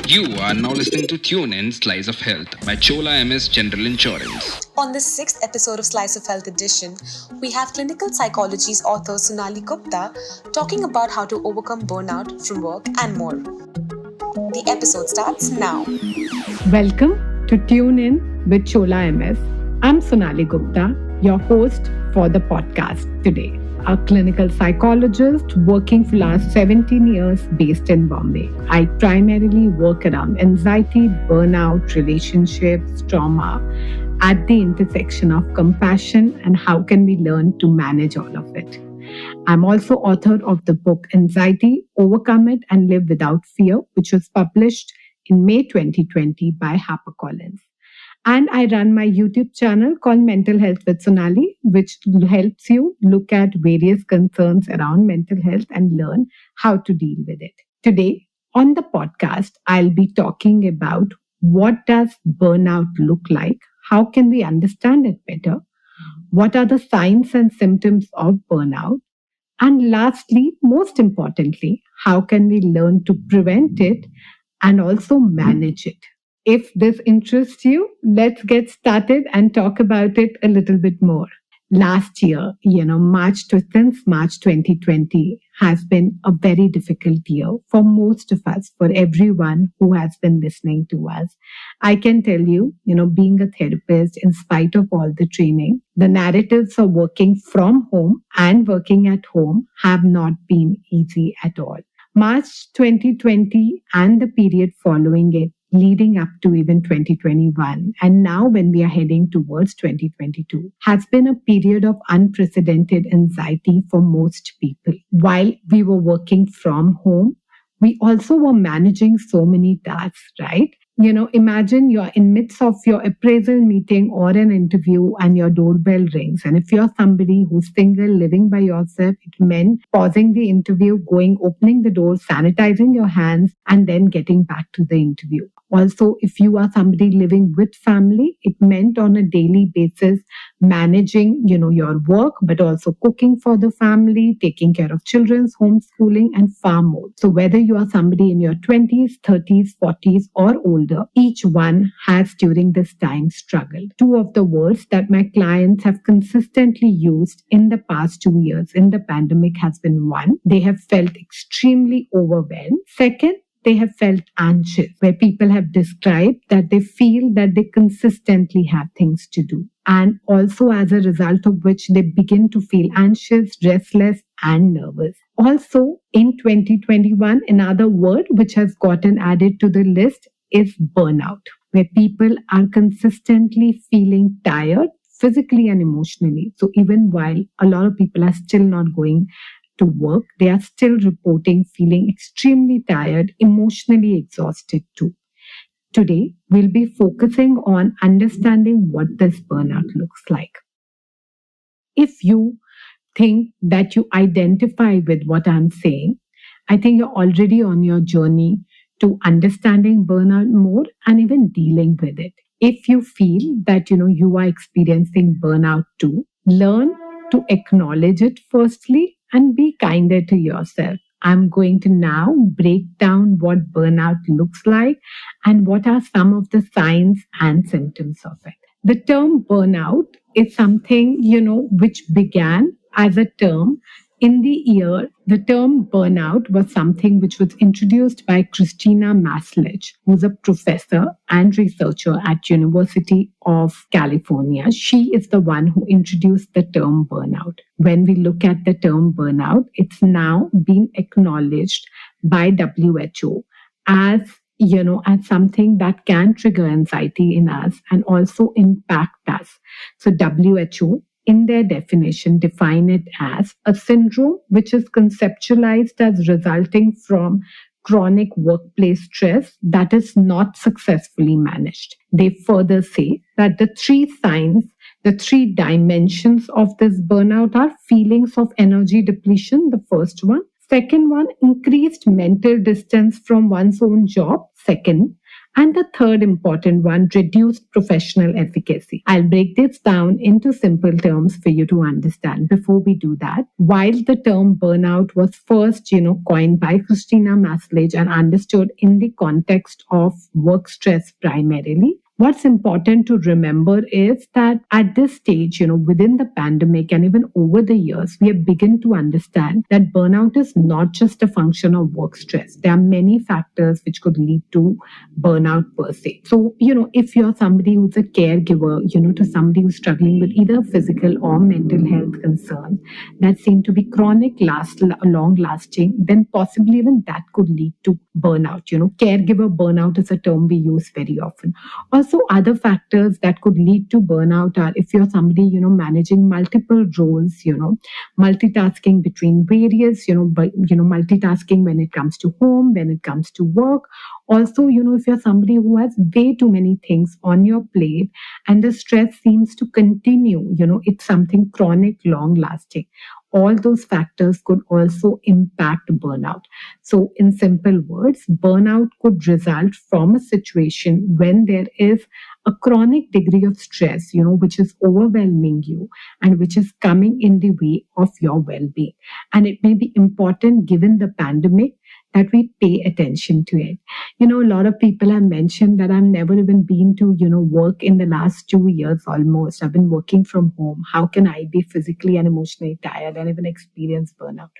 You are now listening to TuneIn Slice of Health by Chola MS General Insurance. On this sixth episode of Slice of Health edition, we have clinical psychologist author Sonali Gupta talking about how to overcome burnout from work and more. The episode starts now. Welcome to Tune In with Chola MS. I'm Sonali Gupta, your host for the podcast today. A clinical psychologist working for last 17 years based in Bombay. I primarily work around anxiety, burnout, relationships, trauma at the intersection of compassion and how can we learn to manage all of it. I'm also author of the book Anxiety, Overcome It and Live Without Fear, which was published in May 2020 by HarperCollins. And I run my YouTube channel called Mental Health with Sonali, which helps you look at various concerns around mental health and learn how to deal with it. Today on the podcast, I'll be talking about what does burnout look like? How can we understand it better? What are the signs and symptoms of burnout? And lastly, most importantly, how can we learn to prevent it and also manage it? If this interests you, let's get started and talk about it a little bit more. Last year, since March 2020 has been a very difficult year for most of us, for everyone who has been listening to us. I can tell you, being a therapist, in spite of all the training, the narratives of working from home and working at home have not been easy at all. March 2020 and the period following it, leading up to even 2021, and now when we are heading towards 2022, has been a period of unprecedented anxiety for most people. While we were working from home, we also were managing so many tasks, right? Imagine you're in midst of your appraisal meeting or an interview and your doorbell rings. And if you're somebody who's single, living by yourself, it meant pausing the interview, opening the door, sanitizing your hands, and then getting back to the interview. Also, if you are somebody living with family, it meant on a daily basis managing, your work, but also cooking for the family, taking care of children's homeschooling, and far more. So whether you are somebody in your 20s, 30s, 40s, or older, each one has during this time struggled. Two of the words that my clients have consistently used in the past 2 years in the pandemic has been one, they have felt extremely overwhelmed. Second, they have felt anxious, where people have described that they feel that they consistently have things to do. And also as a result of which they begin to feel anxious, restless, and nervous. Also in 2021, another word which has gotten added to the list is burnout, where people are consistently feeling tired physically and emotionally. So even while a lot of people are still not going to work, they are still reporting feeling extremely tired, emotionally exhausted too. Today, we'll be focusing on understanding what this burnout looks like. If you think that you identify with what I'm saying, I think you're already on your journey to understanding burnout more and even dealing with it. If you feel that you are experiencing burnout too, learn to acknowledge it firstly and be kinder to yourself. I'm going to now break down what burnout looks like and what are some of the signs and symptoms of it. The term burnout is something, which began as a term in the year. The term burnout was something which was introduced by Christina Maslich, who's a professor and researcher at University of California. She is the one who introduced the term burnout. When we look at the term burnout, it's now been acknowledged by WHO as something that can trigger anxiety in us and also impact us. So WHO, in their definition, define it as a syndrome which is conceptualized as resulting from chronic workplace stress that is not successfully managed. They further say that the three signs, the three dimensions of this burnout are feelings of energy depletion, the first one. Second one, increased mental distance from one's own job, second. And the third important one, reduced professional efficacy. I'll break this down into simple terms for you to understand. Before we do that, while the term burnout was first, coined by Christina Maslach and understood in the context of work stress primarily, what's important to remember is that at this stage, within the pandemic and even over the years, we have begun to understand that burnout is not just a function of work stress. There are many factors which could lead to burnout per se. So, if you're somebody who's a caregiver, to somebody who's struggling with either physical or mental health concerns that seem to be chronic, long lasting, then possibly even that could lead to burnout. Caregiver burnout is a term we use very often. Also, other factors that could lead to burnout are if you're somebody, managing multiple roles, multitasking between various, multitasking when it comes to home, when it comes to work. Also, if you're somebody who has way too many things on your plate and the stress seems to continue, it's something chronic, long lasting. All those factors could also impact burnout. So, in simple words, burnout could result from a situation when there is a chronic degree of stress, which is overwhelming you and which is coming in the way of your well being. And it may be important given the pandemic that we pay attention to it. A lot of people have mentioned that I've never even been to, work in the last 2 years almost. I've been working from home. How can I be physically and emotionally tired and even experience burnout?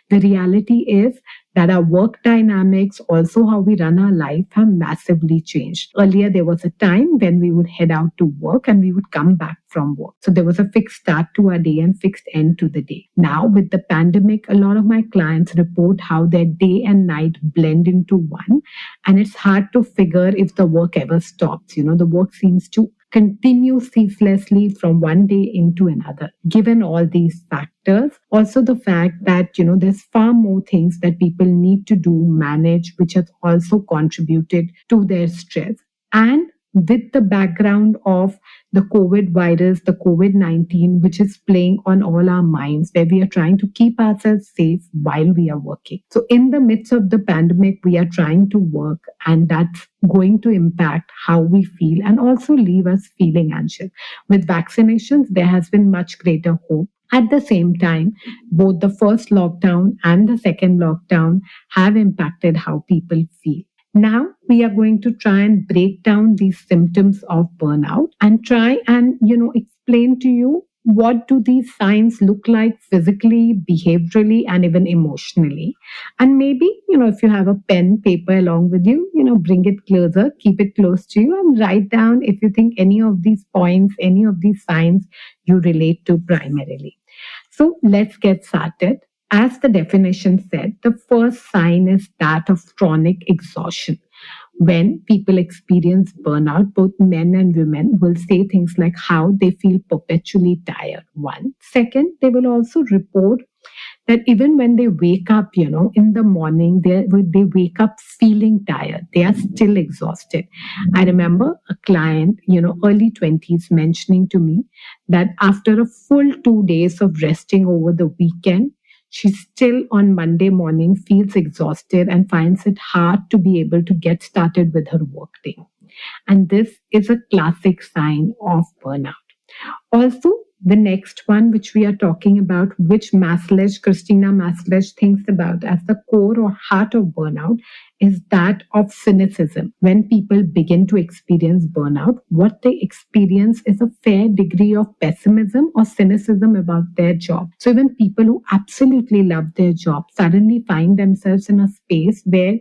The reality is that our work dynamics, also how we run our life, have massively changed. Earlier, there was a time when we would head out to work and we would come back from work. So there was a fixed start to our day and fixed end to the day. Now, with the pandemic, a lot of my clients report how their day and night blend into one. And it's hard to figure if the work ever stops. The work seems to continue ceaselessly from one day into another. Given all these factors, also the fact that, there's far more things that people need to do, manage, which has also contributed to their stress. And with the background of the COVID virus, the COVID-19, which is playing on all our minds, where we are trying to keep ourselves safe while we are working. So in the midst of the pandemic, we are trying to work, and that's going to impact how we feel and also leave us feeling anxious. With vaccinations, there has been much greater hope. At the same time, both the first lockdown and the second lockdown have impacted how people feel. Now we are going to try and break down these symptoms of burnout and try and, explain to you what do these signs look like physically, behaviorally, and even emotionally. And maybe, if you have a pen, paper along with you, bring it closer, keep it close to you and write down if you think any of these points, any of these signs you relate to primarily. So let's get started. As the definition said, the first sign is that of chronic exhaustion. When people experience burnout, both men and women will say things like how they feel perpetually tired. One. Second, they will also report that even when they wake up, in the morning, they wake up feeling tired. They are still exhausted. I remember a client, early 20s, mentioning to me that after a full 2 days of resting over the weekend, she still on Monday morning feels exhausted and finds it hard to be able to get started with her workday. And this is a classic sign of burnout. Also, the next one, which we are talking about, which Christina Maslach thinks about as the core or heart of burnout, is that of cynicism. When people begin to experience burnout, what they experience is a fair degree of pessimism or cynicism about their job. So even people who absolutely love their job suddenly find themselves in a space where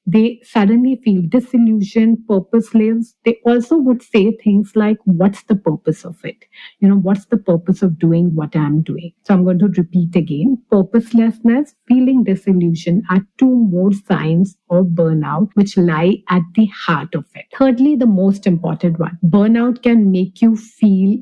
they suddenly feel disillusioned, purposeless. They also would say things like, what's the purpose of it? What's the purpose of doing what I'm doing? So I'm going to repeat again. Purposelessness, feeling disillusion are two more signs of burnout which lie at the heart of it. Thirdly, the most important one, burnout can make you feel,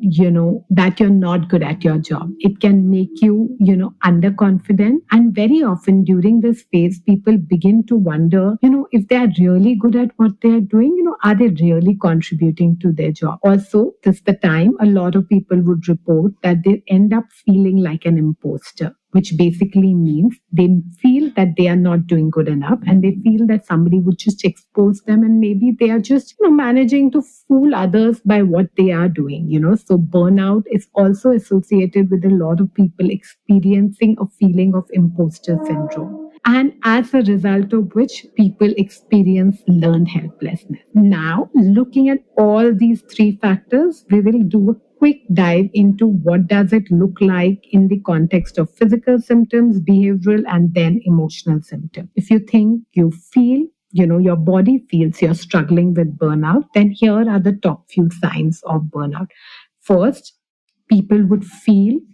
that you're not good at your job. It can make you, underconfident. And very often during this phase, people begin to wonder, if they are really good at what they are doing, are they really contributing to their job? Also, this is the time a lot of people would report that they end up feeling like an imposter. which basically means they feel that they are not doing good enough and they feel that somebody would just expose them and maybe they are just, managing to fool others by what they are doing, So burnout is also associated with a lot of people experiencing a feeling of imposter syndrome. And as a result of which people experience learned helplessness. Now, looking at all these three factors, we will do a quick dive into what does it look like in the context of physical symptoms, behavioral, and then emotional symptoms. If you think you feel, your body feels you're struggling with burnout, then here are the top few signs of burnout. First, people would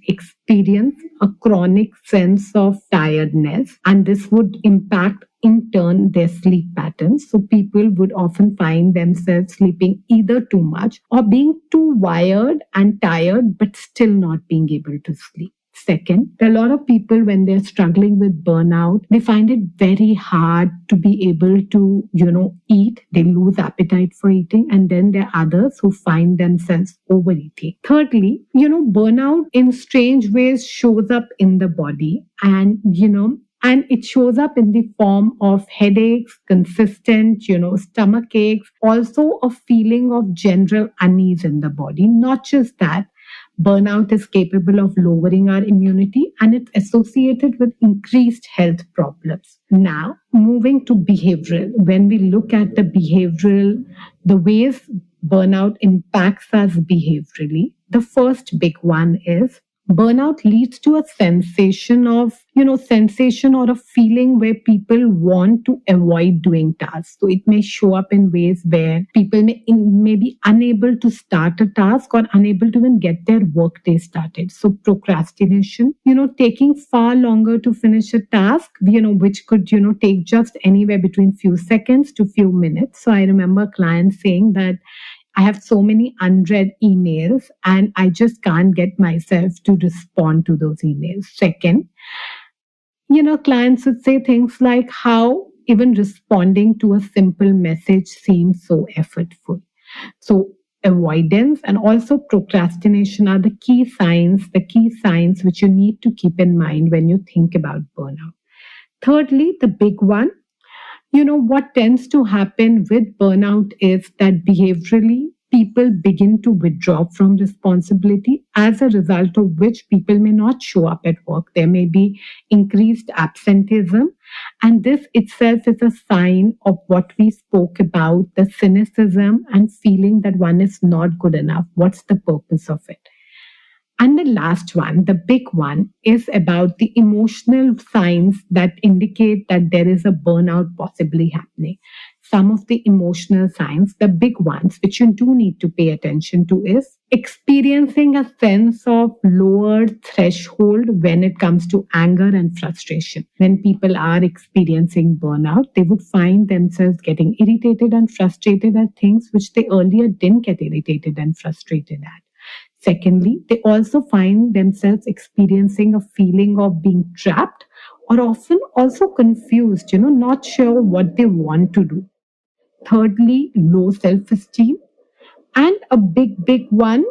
experience a chronic sense of tiredness, and this would impact in turn their sleep patterns. So people would often find themselves sleeping either too much or being too wired and tired, but still not being able to sleep. Second, there are a lot of people when they're struggling with burnout, they find it very hard to be able to, eat. They lose appetite for eating. And then there are others who find themselves overeating. Thirdly, burnout in strange ways shows up in the body and it shows up in the form of headaches, consistent, stomach aches, also a feeling of general unease in the body. Not just that, burnout is capable of lowering our immunity and it's associated with increased health problems. Now, moving to behavioral, when we look at the behavioral, the ways burnout impacts us behaviorally, the first big one is burnout leads to a sensation or a feeling where people want to avoid doing tasks. So it may show up in ways where people may be unable to start a task or unable to even get their workday started. So procrastination, taking far longer to finish a task, which could, take just anywhere between few seconds to few minutes. So I remember clients saying that I have so many unread emails and I just can't get myself to respond to those emails. Second, clients would say things like how even responding to a simple message seems so effortful. So avoidance and also procrastination are the key signs which you need to keep in mind when you think about burnout. Thirdly, the big one, what tends to happen with burnout is that behaviorally, people begin to withdraw from responsibility, as a result of which people may not show up at work. There may be increased absenteeism. And this itself is a sign of what we spoke about, the cynicism and feeling that one is not good enough. What's the purpose of it? And the last one, the big one, is about the emotional signs that indicate that there is a burnout possibly happening. Some of the emotional signs, the big ones, which you do need to pay attention to, is experiencing a sense of lowered threshold when it comes to anger and frustration. When people are experiencing burnout, they would find themselves getting irritated and frustrated at things which they earlier didn't get irritated and frustrated at. Secondly, they also find themselves experiencing a feeling of being trapped or often also confused, not sure what they want to do. Thirdly, low self-esteem. And a big one,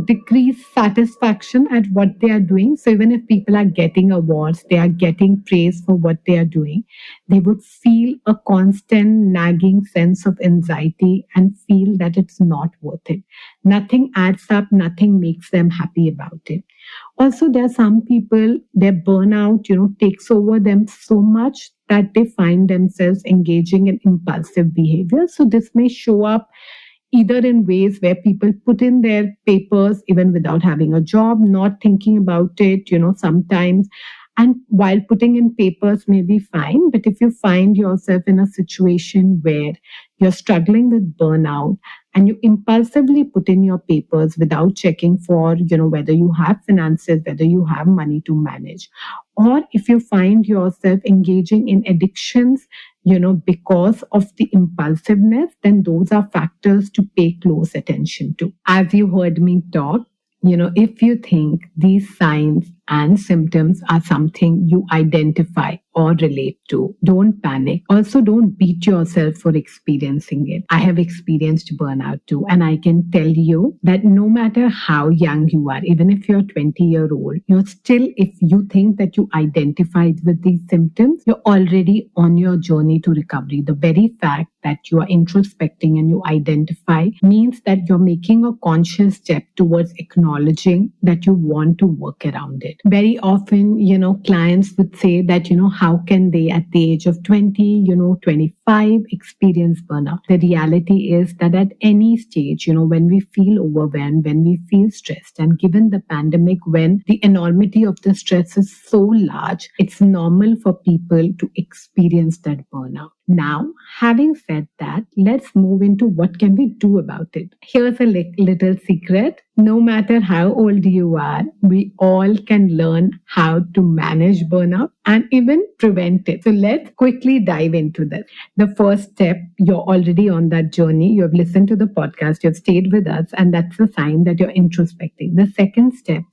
decreased satisfaction at what they are doing. So even if people are getting awards, they are getting praise for what they are doing, they would feel a constant nagging sense of anxiety and feel that it's not worth it. Nothing adds up, nothing makes them happy about it. Also, there are some people, their burnout, takes over them so much that they find themselves engaging in impulsive behavior. So this may show up either in ways where people put in their papers even without having a job, not thinking about it, sometimes. And while putting in papers may be fine, but if you find yourself in a situation where you're struggling with burnout and you impulsively put in your papers without checking for, whether you have finances, whether you have money to manage, or if you find yourself engaging in addictions, because of the impulsiveness, then those are factors to pay close attention to. As you heard me talk, if you think these signs and symptoms are something you identify or relate to. Don't panic. Also, don't beat yourself for experiencing it. I have experienced burnout too, and I can tell you that no matter how young you are, even if you're 20-year-old, you're still, if you think that you identified with these symptoms, you're already on your journey to recovery. The very fact that you are introspecting and you identify means that you're making a conscious step towards acknowledging that you want to work around it. Very often, clients would say that, how can they at the age of 20, 25 experience burnout? The reality is that at any stage, when we feel overwhelmed, when we feel stressed, and given the pandemic, when the enormity of the stress is so large, it's normal for people to experience that burnout. Now, having said that, let's move into what can we do about it. Here's a little secret. No matter how old you are, we all can learn how to manage burnout and even prevent it. So let's quickly dive into this. The first step, you're already on that journey. You have listened to the podcast, you've stayed with us, and that's a sign that you're introspecting. The second step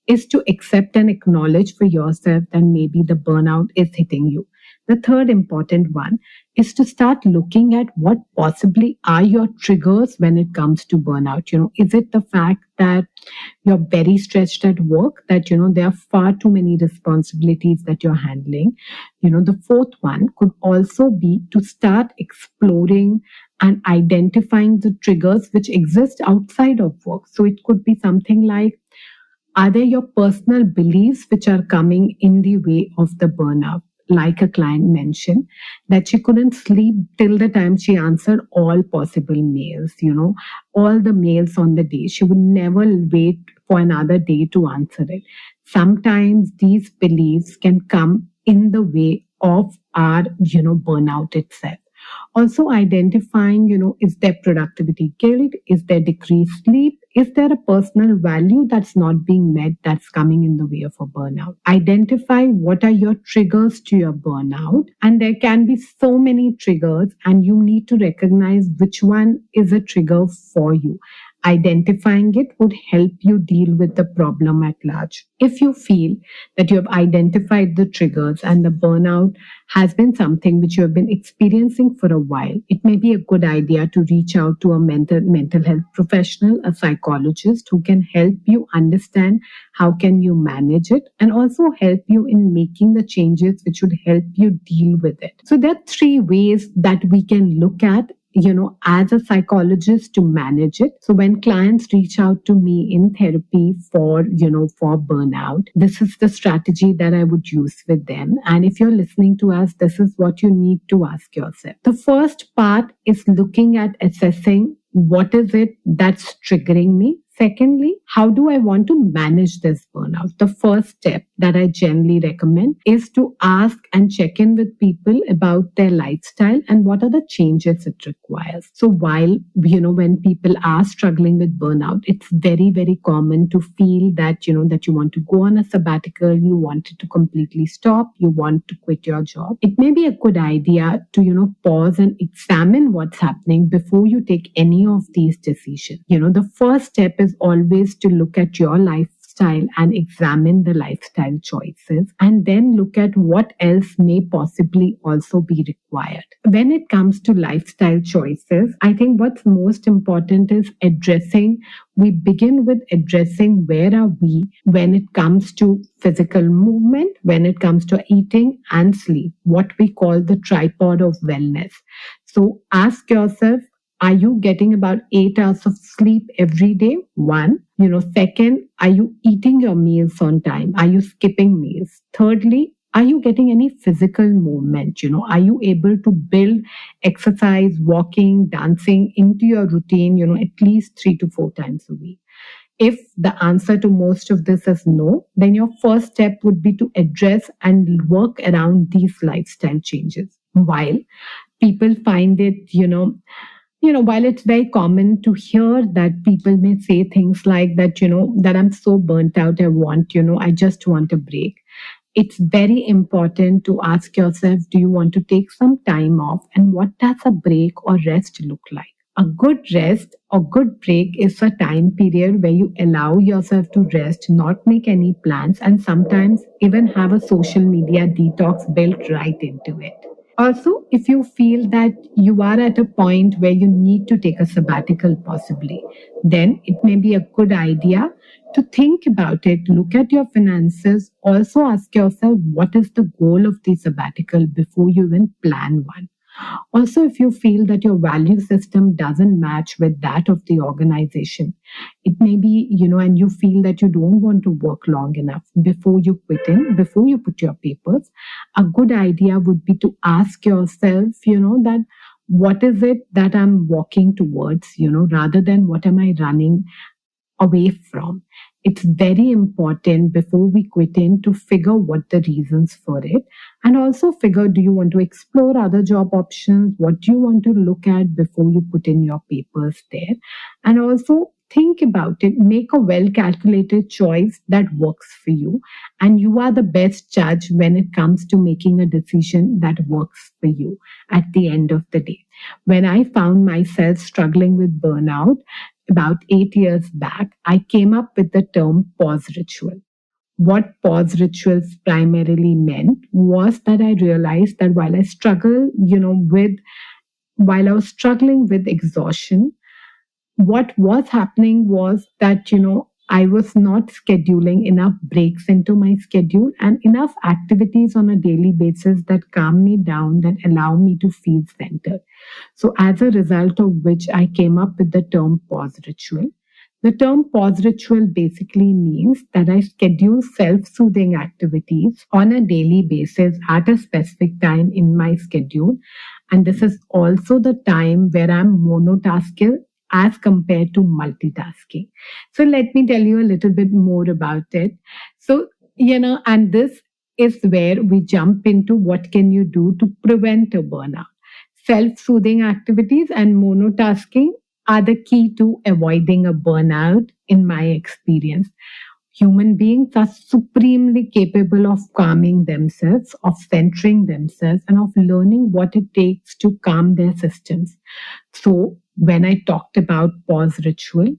is to accept and acknowledge for yourself that maybe the burnout is hitting you. The third important one is to start looking at what possibly are your triggers when it comes to burnout. Is it the fact that you're very stretched at work, that, there are far too many responsibilities that you're handling? The fourth one could also be to start exploring and identifying the triggers which exist outside of work. So it could be something like, are there your personal beliefs which are coming in the way of the burnout? Like a client mentioned, that she couldn't sleep till the time she answered all possible mails, all the mails on the day. She would never wait for another day to answer it. Sometimes these beliefs can come in the way of our, burnout itself. Also identifying, is there productivity guilt? Is there decreased sleep? Is there a personal value that's not being met that's coming in the way of a burnout? Identify what are your triggers to your burnout. And there can be so many triggers, and you need to recognize which one is a trigger for you. Identifying it would help you deal with the problem at large. If you feel that you have identified the triggers and the burnout has been something which you have been experiencing for a while, it may be a good idea to reach out to a mental health professional, a psychologist, who can help you understand how can you manage it and also help you in making the changes which would help you deal with it. So there are three ways that we can look at as a psychologist to manage it. So when clients reach out to me in therapy for burnout, this is the strategy that I would use with them. And if you're listening to us, this is what you need to ask yourself. The first part is looking at assessing what is it that's triggering me. Secondly, how do I want to manage this burnout? The first step that I generally recommend is to ask and check in with people about their lifestyle and what are the changes it requires. So while, when people are struggling with burnout, it's very, very common to feel that, that you want to go on a sabbatical, you want it to completely stop, you want to quit your job. It may be a good idea to, pause and examine what's happening before you take any of these decisions. The first step is always to look at your lifestyle and examine the lifestyle choices, and then look at what else may possibly also be required. When it comes to lifestyle choices, I think what's most important is we begin with addressing where are we when it comes to physical movement, when it comes to eating and sleep, what we call the tripod of wellness. So ask yourself, are you getting about 8 hours of sleep every day? One. Second, are you eating your meals on time? Are you skipping meals? Thirdly, are you getting any physical movement? Are you able to build exercise, walking, dancing into your routine, at least 3 to 4 times a week? If the answer to most of this is no, then your first step would be to address and work around these lifestyle changes. While people find it, while it's very common to hear that people may say things like that, that I'm so burnt out, I just want a break. It's very important to ask yourself, do you want to take some time off? And what does a break or rest look like? A good rest or good break is a time period where you allow yourself to rest, not make any plans, and sometimes even have a social media detox built right into it. Also, if you feel that you are at a point where you need to take a sabbatical, possibly, then it may be a good idea to think about it, look at your finances, also ask yourself what is the goal of the sabbatical before you even plan one. Also, if you feel that your value system doesn't match with that of the organization, it may be, and you feel that you don't want to work long enough before you put your papers, a good idea would be to ask yourself, that what is it that I'm walking towards, rather than what am I running away from. It's very important before we quit in to figure what the reasons for it, and also figure, do you want to explore other job options? What do you want to look at before you put in your papers there? And also think about it, make a well calculated choice that works for you. And you are the best judge when it comes to making a decision that works for you at the end of the day. When I found myself struggling with burnout, about 8 years back, I came up with the term pause ritual. What pause rituals primarily meant was that I realized that while I was struggling with exhaustion, what was happening was that, I was not scheduling enough breaks into my schedule and enough activities on a daily basis that calm me down, that allow me to feel centered. So, as a result of which, I came up with the term pause ritual. The term pause ritual basically means that I schedule self soothing activities on a daily basis at a specific time in my schedule. And this is also the time where I'm monotasking as compared to multitasking. So let me tell you a little bit more about it. So, and this is where we jump into what can you do to prevent a burnout. Self-soothing activities and monotasking are the key to avoiding a burnout in my experience. Human beings are supremely capable of calming themselves, of centering themselves, and of learning what it takes to calm their systems. So, when I talked about pause ritual,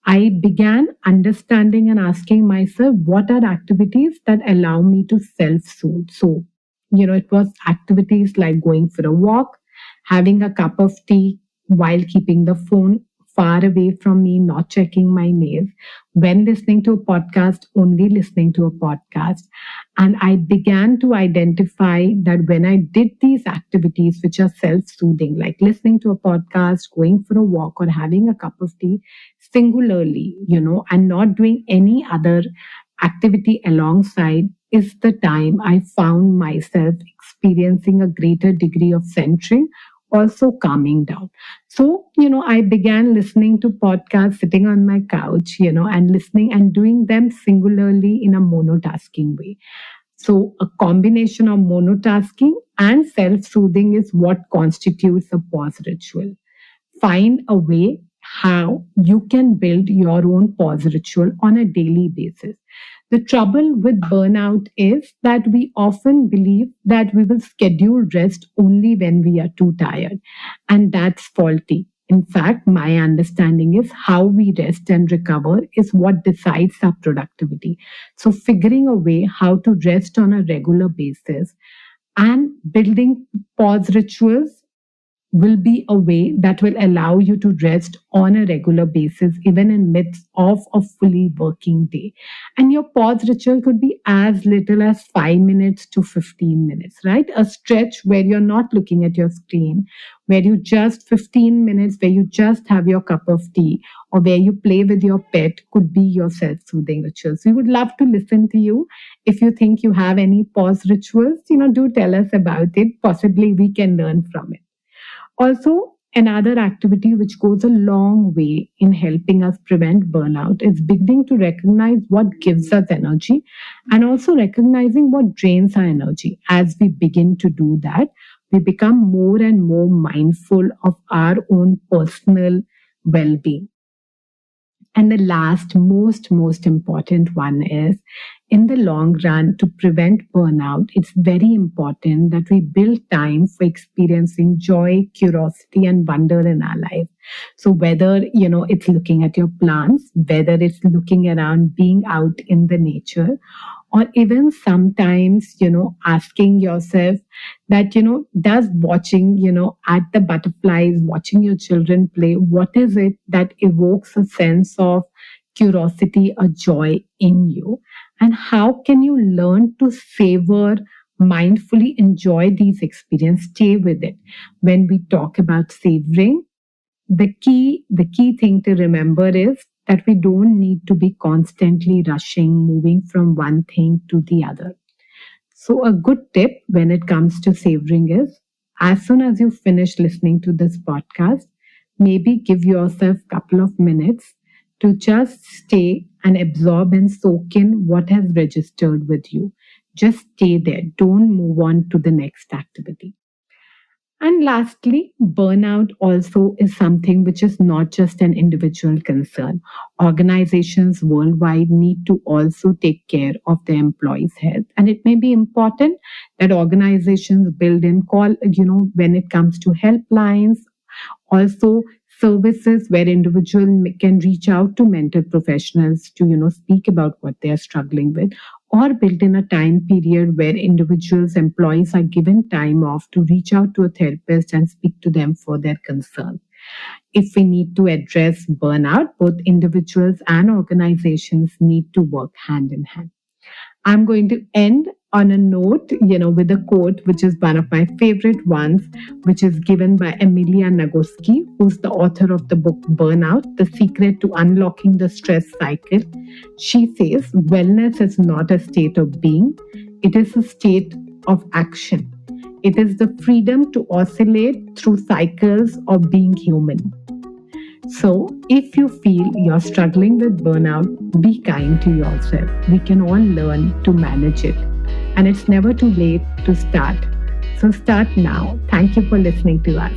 I began understanding and asking myself, what are activities that allow me to self-soothe? So, it was activities like going for a walk, having a cup of tea while keeping the phone far away from me, not checking my mails, when listening to a podcast, only listening to a podcast. And I began to identify that when I did these activities, which are self-soothing, like listening to a podcast, going for a walk, or having a cup of tea singularly, and not doing any other activity alongside, is the time I found myself experiencing a greater degree of centering, also calming down. So, I began listening to podcasts sitting on my couch, and listening and doing them singularly in a monotasking way. So, a combination of monotasking and self soothing is what constitutes a pause ritual. Find a way how you can build your own pause ritual on a daily basis. The trouble with burnout is that we often believe that we will schedule rest only when we are too tired, and that's faulty. In fact, my understanding is how we rest and recover is what decides our productivity. So, figuring a way how to rest on a regular basis and building pause rituals will be a way that will allow you to rest on a regular basis, even in midst of a fully working day. And your pause ritual could be as little as 5 minutes to 15 minutes, right? A stretch where you're not looking at your screen, where you just 15 minutes, where you just have your cup of tea, or where you play with your pet could be your self-soothing rituals. We would love to listen to you. If you think you have any pause rituals, do tell us about it. Possibly we can learn from it. Also, another activity which goes a long way in helping us prevent burnout is beginning to recognize what gives us energy and also recognizing what drains our energy. As we begin to do that, we become more and more mindful of our own personal well being. And the last, most important one is in the long run, to prevent burnout, it's very important that we build time for experiencing joy, curiosity, and wonder in our life. So whether, it's looking at your plants, whether it's looking around, being out in the nature, or even sometimes, asking yourself that, does watching, at the butterflies, watching your children play, what is it that evokes a sense of curiosity or joy in you? And how can you learn to savor, mindfully enjoy these experiences, stay with it? When we talk about savoring, the key thing to remember is that we don't need to be constantly rushing, moving from one thing to the other. So a good tip when it comes to savoring is, as soon as you finish listening to this podcast, maybe give yourself a couple of minutes to just stay and absorb and soak in what has registered with you. Just stay there. Don't move on to the next activity. And lastly, burnout also is something which is not just an individual concern. Organizations worldwide need to also take care of their employees' health. And it may be important that organizations build in when it comes to helplines, also services where individuals can reach out to mental professionals to, speak about what they are struggling with, or built in a time period where individuals, employees are given time off to reach out to a therapist and speak to them for their concern. If we need to address burnout, both individuals and organizations need to work hand in hand. I'm going to end on a note, with a quote, which is one of my favorite ones, which is given by Emilia Nagoski, who's the author of the book Burnout, The Secret to Unlocking the Stress Cycle. She says, wellness is not a state of being, it is a state of action. It is the freedom to oscillate through cycles of being human. So, if you feel you're struggling with burnout, be kind to yourself. We can all learn to manage it. And it's never too late to start. So start now. Thank you for listening to us.